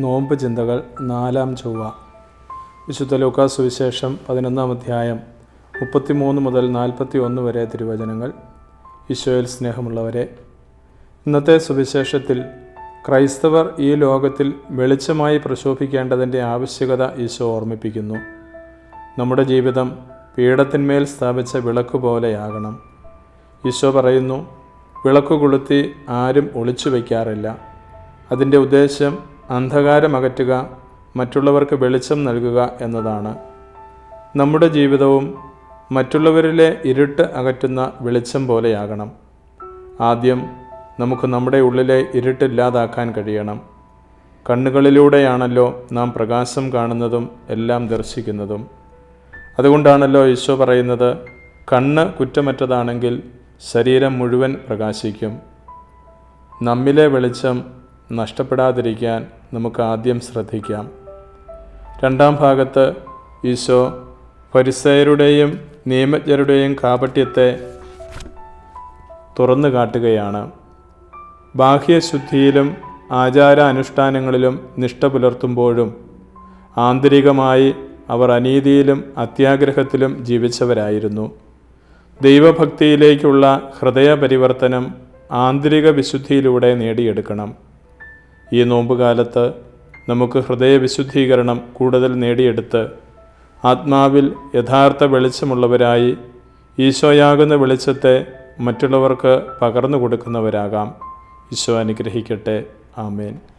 നോമ്പ് ചിന്തകൾ 4-ാം ചൊവ്വ. വിശുദ്ധ ലൂക്കാസ് സുവിശേഷം 11-ാം അധ്യായം 33 മുതൽ 41 വരെ തിരുവചനങ്ങൾ. ഈശോയിൽ സ്നേഹമുള്ളവരെ, ഇന്നത്തെ സുവിശേഷത്തിൽ ക്രൈസ്തവർ ഈ ലോകത്തിൽ വെളിച്ചമായി പ്രശോഭിക്കേണ്ടതിൻ്റെ ആവശ്യകത ഈശോ ഓർമ്മിപ്പിക്കുന്നു. നമ്മുടെ ജീവിതം പീഠത്തിന്മേൽ സ്ഥാപിച്ച വിളക്ക് പോലെയാകണം. ഈശോ പറയുന്നു, വിളക്ക് കൊളുത്തി ആരും ഒളിച്ചു വയ്ക്കാറില്ല. അതിൻ്റെ ഉദ്ദേശം അന്ധകാരം അകറ്റുക, മറ്റുള്ളവർക്ക് വെളിച്ചം നൽകുക എന്നതാണ്. നമ്മുടെ ജീവിതവും മറ്റുള്ളവരിലെ ഇരുട്ട് അകറ്റുന്ന വെളിച്ചം പോലെയാകണം. ആദ്യം നമുക്ക് നമ്മുടെ ഉള്ളിലെ ഇരുട്ടില്ലാതാക്കാൻ കഴിയണം. കണ്ണുകളിലൂടെയാണല്ലോ നാം പ്രകാശം കാണുന്നതും എല്ലാം ദർശിക്കുന്നതും. അതുകൊണ്ടാണല്ലോ ഈശോ പറയുന്നത്, കണ്ണ് കുറ്റമറ്റതാണെങ്കിൽ ശരീരം മുഴുവൻ പ്രകാശിക്കും. നമ്മിലെ വെളിച്ചം നഷ്ടപ്പെടാതിരിക്കാൻ നമുക്ക് ആദ്യം ശ്രദ്ധിക്കാം. 2-ാം ഭാഗത്ത് ഈശോ ഫരിസയരുടെയും നിയമജ്ഞരുടെയും കാപട്യത്തെ തുറന്നു കാട്ടുകയാണ്. ബാഹ്യശുദ്ധിയിലും ആചാരാനുഷ്ഠാനങ്ങളിലും നിഷ്ഠ പുലർത്തുമ്പോഴും ആന്തരികമായി അവർ അനീതിയിലും അത്യാഗ്രഹത്തിലും ജീവിച്ചവരായിരുന്നു. ദൈവഭക്തിയിലേക്കുള്ള ഹൃദയപരിവർത്തനം ആന്തരിക വിശുദ്ധിയിലൂടെ നേടിയെടുക്കണം. ഈ നോമ്പുകാലത്ത് നമുക്ക് ഹൃദയവിശുദ്ധീകരണം കൂടുതൽ നേടിയെടുത്ത് ആത്മാവിൽ യഥാർത്ഥ വെളിച്ചമുള്ളവരായി ഈശോയാകുന്ന വെളിച്ചത്തെ മറ്റുള്ളവർക്ക് പകർന്നു കൊടുക്കുന്നവരാകാം. ഈശോ അനുഗ്രഹിക്കട്ടെ. ആമേൻ.